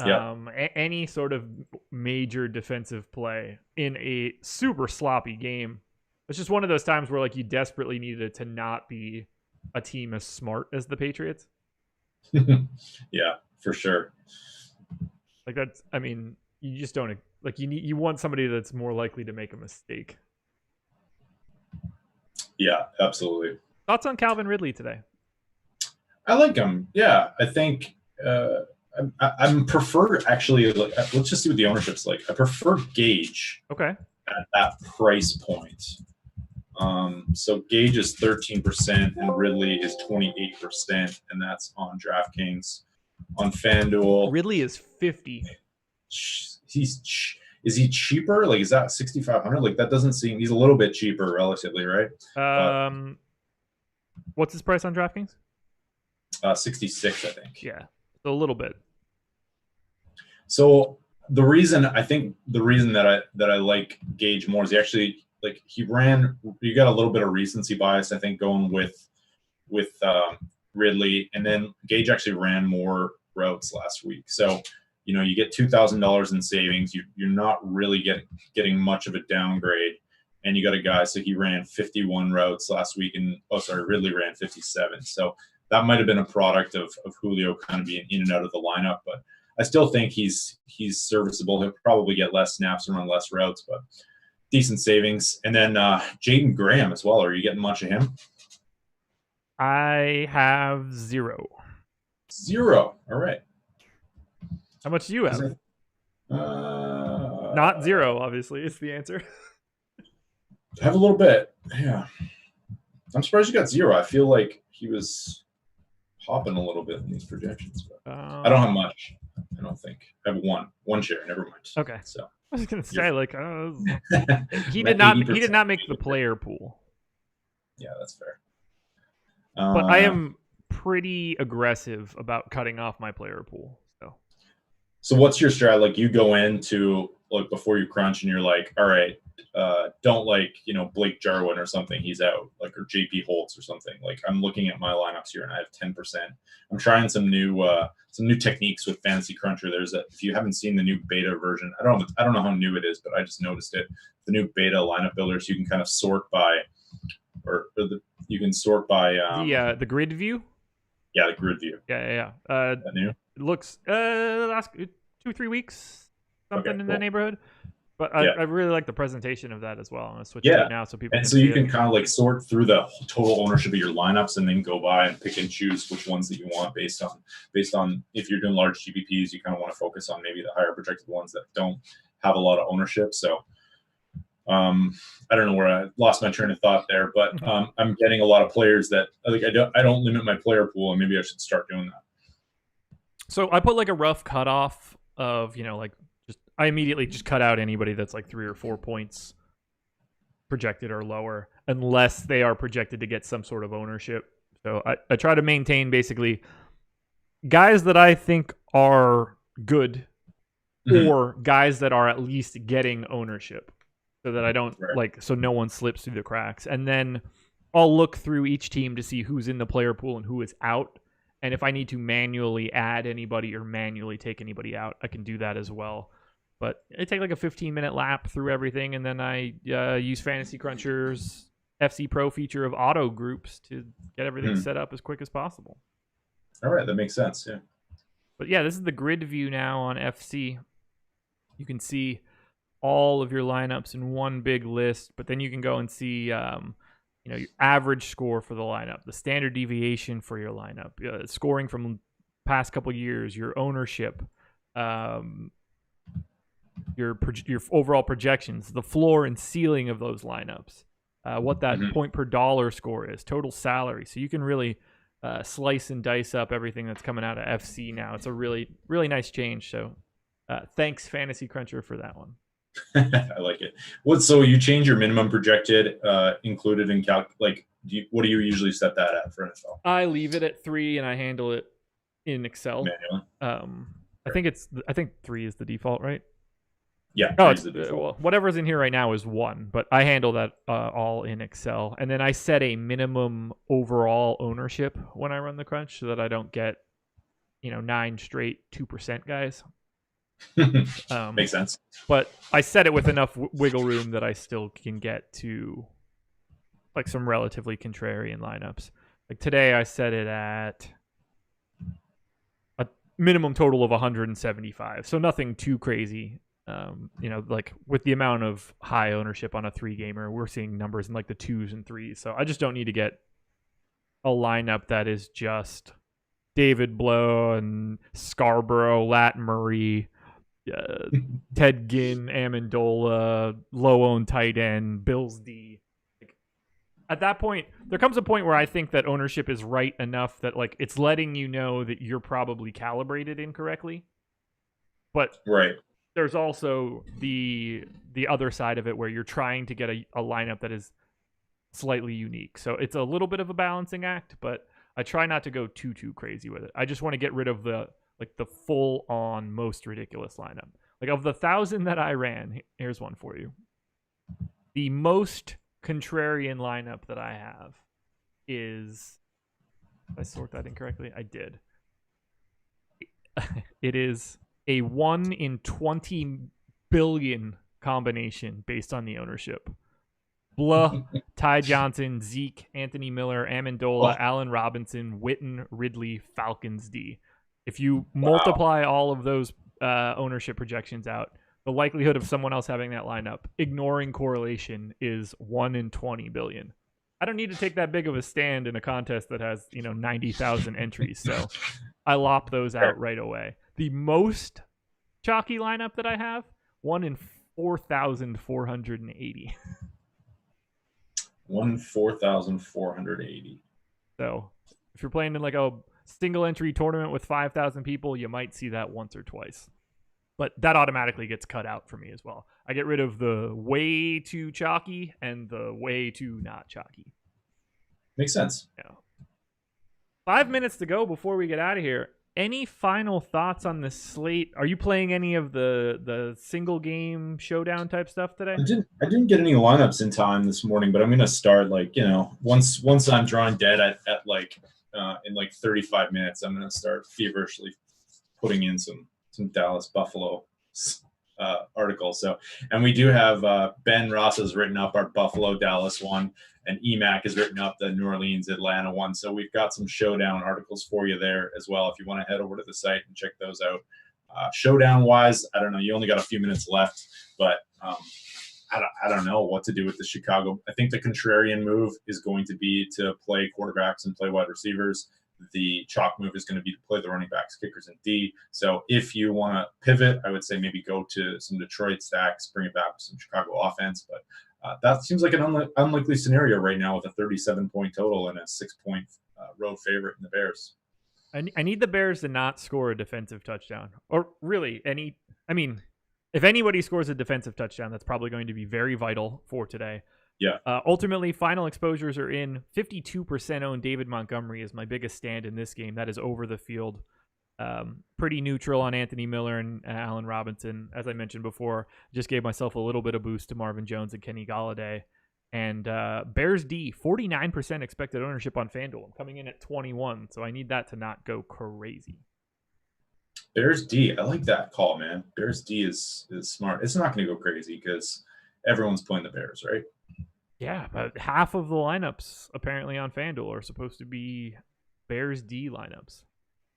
any sort of major defensive play in a super sloppy game. It's just one of those times where like you desperately needed it to not be a team as smart as the Patriots. Yeah, for sure. Like that's, I mean, you just don't like you want somebody that's more likely to make a mistake. Yeah, absolutely. Thoughts on Calvin Ridley today? I like him. Yeah, I think I'm prefer actually. Like, let's just see what the ownership's like. I prefer Gage. Okay. At that price point. So Gage is 13% and Ridley is 28%, and that's on DraftKings. On FanDuel, Ridley is 50. Is he cheaper? Like, is that 6,500? Like, that doesn't seem. He's a little bit cheaper, relatively, right? What's his price on DraftKings? 66, I think. Yeah, a little bit. So the reason that I like Gage more is he actually like he ran. You got a little bit of recency bias, I think, going with Ridley, and then Gage actually ran more routes last week. So, you get $2,000 in savings. You're not really getting much of a downgrade, and you got a guy. So he ran 51 routes last week, and Ridley ran 57. So that might have been a product of Julio kind of being in and out of the lineup, but I still think he's serviceable. He'll probably get less snaps and run less routes, but decent savings. And then Jaden Graham as well. Are you getting much of him? I have 0. 0. All right. How much do you have? Not 0, obviously, is the answer. I have a little bit. Yeah. I'm surprised you got 0. I feel like he was hopping a little bit in these projections. But I don't have much. I don't think. I have one share. Never mind. Okay. So I was gonna say he did not make the player pool. Yeah, that's fair. But I am pretty aggressive about cutting off my player pool. So what's your strat? Like you go into like before you crunch and you're like, all right, don't like, Blake Jarwin or something. He's out, like, or JP Holtz or something. Like I'm looking at my lineups here and I have 10%. I'm trying some new techniques with Fantasy Cruncher. If you haven't seen the new beta version, I don't know how new it is, but I just noticed it. The new beta lineup builder, so you can kind of sort by, the the grid view. Yeah, the grid view. Yeah. That new? It looks last 2-3 weeks, something in that neighborhood. But I really like the presentation of that as well. I'm gonna switch it now so people. And so you can kind of like sort through the total ownership of your lineups and then go by and pick and choose which ones that you want based on if you're doing large GPPs, you kind of want to focus on maybe the higher projected ones that don't have a lot of ownership. So I don't know where I lost my train of thought there, but I'm getting a lot of players that I don't limit my player pool, and maybe I should start doing that. So I put like a rough cutoff of, I immediately just cut out anybody that's like 3 or 4 points projected or lower, unless they are projected to get some sort of ownership. So I try to maintain basically guys that I think are good or guys that are at least getting ownership so that I don't so no one slips through the cracks. And then I'll look through each team to see who's in the player pool and who is out. And if I need to manually add anybody or manually take anybody out, I can do that as well. But I take like a 15-minute lap through everything, and then I use Fantasy Cruncher's FC Pro feature of auto groups to get everything set up as quick as possible. All right, that makes sense. Yeah. But yeah, this is the grid view now on FC. You can see all of your lineups in one big list, but then you can go and see your average score for the lineup, the standard deviation for your lineup, scoring from past couple years, your ownership, your overall projections, the floor and ceiling of those lineups, what that point per dollar score is, total salary. So you can really slice and dice up everything that's coming out of FC now. It's a really, really nice change. So thanks, Fantasy Cruncher, for that one. I like it. So you change your minimum projected included in what do you usually set that at for NFL? I leave it at 3 and I handle it in Excel. Manually? I think 3 is the default, right? Yeah. Oh, it's whatever's in here right now is 1, but I handle that all in Excel, and then I set a minimum overall ownership when I run the crunch so that I don't get 9 straight 2% guys. Makes sense. But I set it with enough wiggle room that I still can get to like some relatively contrarian lineups. Like today, I set it at a minimum total of 175, so nothing too crazy. Like with the amount of high ownership on a 3-gamer, we're seeing numbers in like the 2s and 3s. So I just don't need to get a lineup that is just David Blow and Scarborough, Lat Murray, Ted Ginn, Amendola, low-owned tight end, Bills D. At that point, there comes a point where I think that ownership is right enough that like it's letting you know that you're probably calibrated incorrectly. But right. There's also the other side of it where you're trying to get a lineup that is slightly unique. So it's a little bit of a balancing act, but I try not to go too crazy with it. I just want to get rid of the full on most ridiculous lineup. Like of the 1,000 that I ran, here's one for you. The most contrarian lineup that I have is, did I sort that incorrectly? I did. It is a 1 in 20 billion combination based on the ownership. Blah, Ty Johnson, Zeke, Anthony Miller, Amendola, Allen Robinson, Witten, Ridley, Falcons D. If you multiply all of those ownership projections out, the likelihood of someone else having that lineup, ignoring correlation, is 1 in 20 billion. I don't need to take that big of a stand in a contest that has 90,000 entries, so I lop those out right away. The most chalky lineup that I have, 1 in 4,480. 1 in 4,480. So if you're playing in like a single entry tournament with 5,000 people, you might see that once or twice. But that automatically gets cut out for me as well. I get rid of the way too chalky and the way too not chalky. Makes sense. Yeah. 5 minutes to go before we get out of here. Any final thoughts on the slate? Are you playing any of the single game showdown type stuff today? I didn't get any lineups in time this morning, but I'm gonna start once I'm drawing dead at in 35 minutes, I'm gonna start feverishly putting in some Dallas Buffalo articles. So, and we do have Ben Ross has written up our Buffalo Dallas one, and EMAC has written up the New Orleans Atlanta one. So we've got some showdown articles for you there as well. If you want to head over to the site and check those out. Showdown wise, I don't know. You only got a few minutes left, but I don't know what to do with the Chicago. I think the contrarian move is going to be to play quarterbacks and play wide receivers. The chalk move is going to be to play the running backs, kickers, and D. So if you want to pivot, I would say maybe go to some Detroit stacks, bring it back to some Chicago offense. But that seems like an unlikely scenario right now with a 37-point total and a 6-point road favorite in the Bears. I need the Bears to not score a defensive touchdown. Or really, if anybody scores a defensive touchdown, that's probably going to be very vital for today. Yeah. Ultimately, final exposures are in. 52% own David Montgomery is my biggest stand in this game. That is over the field. Pretty neutral on Anthony Miller and Allen Robinson. As I mentioned before, just gave myself a little bit of boost to Marvin Jones and Kenny Golladay. And Bears D, 49% expected ownership on FanDuel. I'm coming in at 21, so I need that to not go crazy. Bears D, I like that call, man. Bears D is smart. It's not going to go crazy because everyone's playing the Bears, right? Yeah, but half of the lineups apparently on FanDuel are supposed to be Bears D lineups.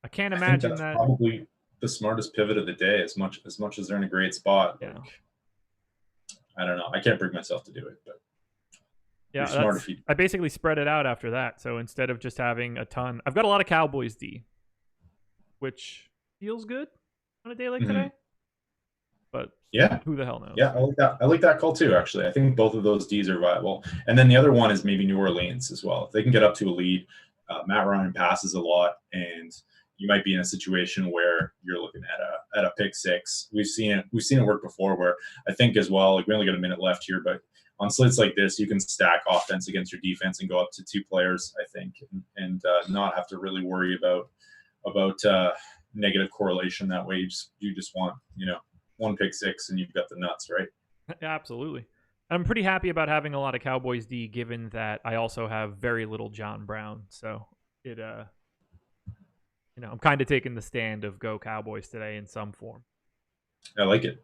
I can't I think imagine that's that. probably the smartest pivot of the day. As much as they're in a great spot, Yeah. like I don't know, I can't bring myself to do it, but Yeah, you're smart if you. I basically spread it out after that. So instead of just having a ton, I've got a lot of Cowboys D, which feels good on a day like today. But Yeah, who the hell knows? yeah, I like that. I like that call too. Actually, I think both of those Ds are viable. And then the other one is maybe New Orleans as well. If they can get up to a lead, Matt Ryan passes a lot, and you might be in a situation where you're looking at a pick six. We've seen it work before. Where I think as well, like we only got a minute left here, but on slates like this, you can stack offense against your defense and go up to 2 players. I think, and not have to really worry about negative correlation that way. You just want one pick six and you've got the nuts, right? Absolutely. I'm pretty happy about having a lot of Cowboys D, given that I also have very little John Brown. So it, I'm kind of taking the stand of go Cowboys today in some form. I like it.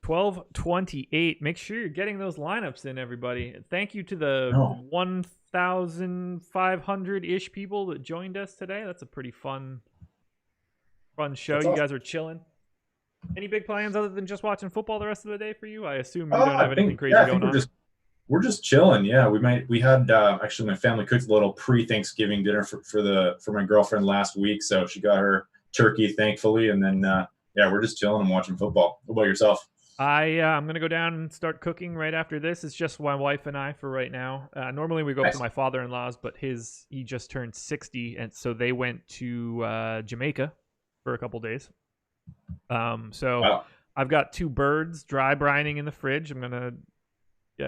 12:28. Make sure you're getting those lineups in, everybody. Thank you to the 1,500-ish people that joined us today. That's a pretty fun show. That's awesome. You guys are chilling. Any big plans other than just watching football the rest of the day for you? I assume you don't have anything crazy going on. We're just chilling. Yeah, we had actually my family cooked a little pre-Thanksgiving dinner for my girlfriend last week, so she got her turkey, thankfully, and then we're just chilling and watching football. What about yourself? I'm gonna go down and start cooking right after this. It's just my wife and I for right now. Normally we go up to my father-in-law's, but he just turned 60, and so they went to Jamaica for a couple days. Wow. I've got 2 birds dry brining in the fridge. I'm gonna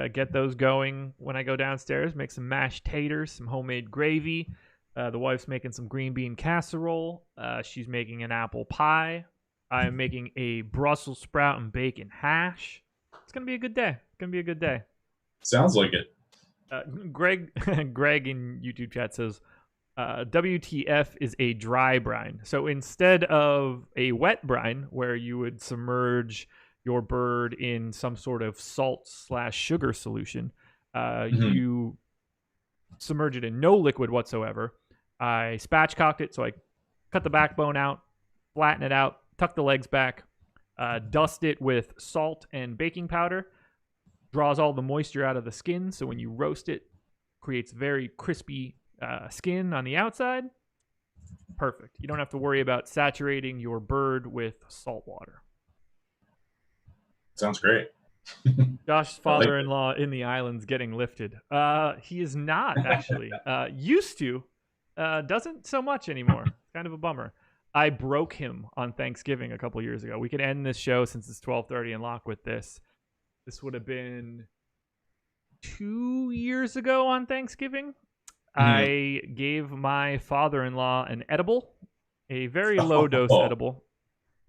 get those going when I go downstairs. Make some mashed taters, some homemade gravy. The wife's making some green bean casserole. She's making an apple pie. I'm making a Brussels sprout and bacon hash. It's gonna be a good day. Sounds like it. Greg in YouTube chat says, WTF is a dry brine. So instead of a wet brine where you would submerge your bird in some sort of salt/sugar solution, you submerge it in no liquid whatsoever. I spatchcocked it, so I cut the backbone out, flatten it out, tuck the legs back, dust it with salt and baking powder, draws all the moisture out of the skin, so when you roast it, creates very crispy skin on the outside. Perfect. You don't have to worry about saturating your bird with salt water. Sounds great. Josh's father-in-law in the islands getting lifted. He is not, actually. Used to. Doesn't so much anymore. Kind of a bummer. I broke him on Thanksgiving a couple years ago. We could end this show since it's 12:30 and lock with this. This would have been 2 years ago on Thanksgiving. I gave my father-in-law an edible, a very low-dose edible.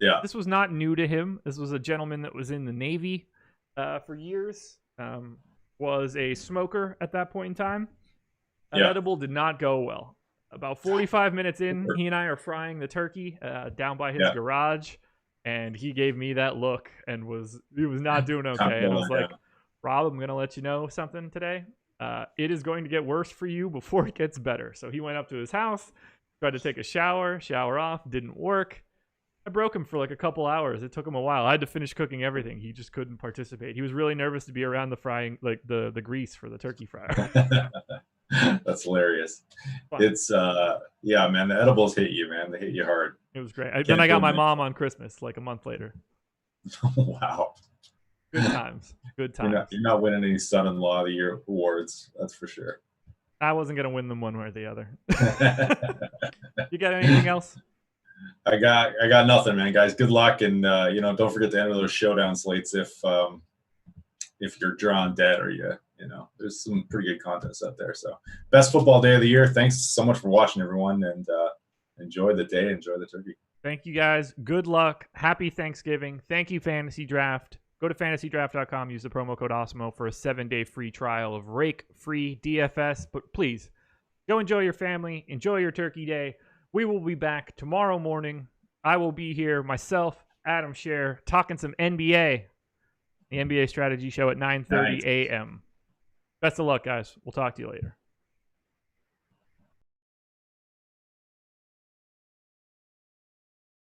Yeah. This was not new to him. This was a gentleman that was in the Navy for years, was a smoker at that point in time. An edible did not go well. About 45 minutes in, he and I are frying the turkey down by his garage, and he gave me that look and he was not doing okay. And I was like, Rob, I'm going to let you know something today. It is going to get worse for you before it gets better. So he went up to his house, tried to take a shower off, didn't work. I broke him for like a couple hours. It took him a while. I had to finish cooking everything. He just couldn't participate. He was really nervous to be around the frying, like the grease for the turkey fryer. That's hilarious. Fun. It's man, the edibles hit you, man. They hit you hard. It was great. Then I got my mom on Christmas like a month later. Wow. Good times. You're not winning any son-in-law of the year awards, that's for sure. I wasn't gonna win them one way or the other. You got anything else? I got nothing, man. Guys, good luck, and don't forget to enter those showdown slates if you're drawn dead or there's some pretty good contests out there. So best football day of the year. Thanks so much for watching, everyone, and enjoy the day. Enjoy the turkey. Thank you, guys. Good luck. Happy Thanksgiving. Thank you, Fantasy Draft. Go to fantasydraft.com. Use the promo code AWESEMO for a 7-day free trial of rake-free DFS. But please, go enjoy your family. Enjoy your turkey day. We will be back tomorrow morning. I will be here, myself, Adam Scher, talking some NBA. The NBA Strategy Show at 9:30 Nice. a.m. Best of luck, guys. We'll talk to you later.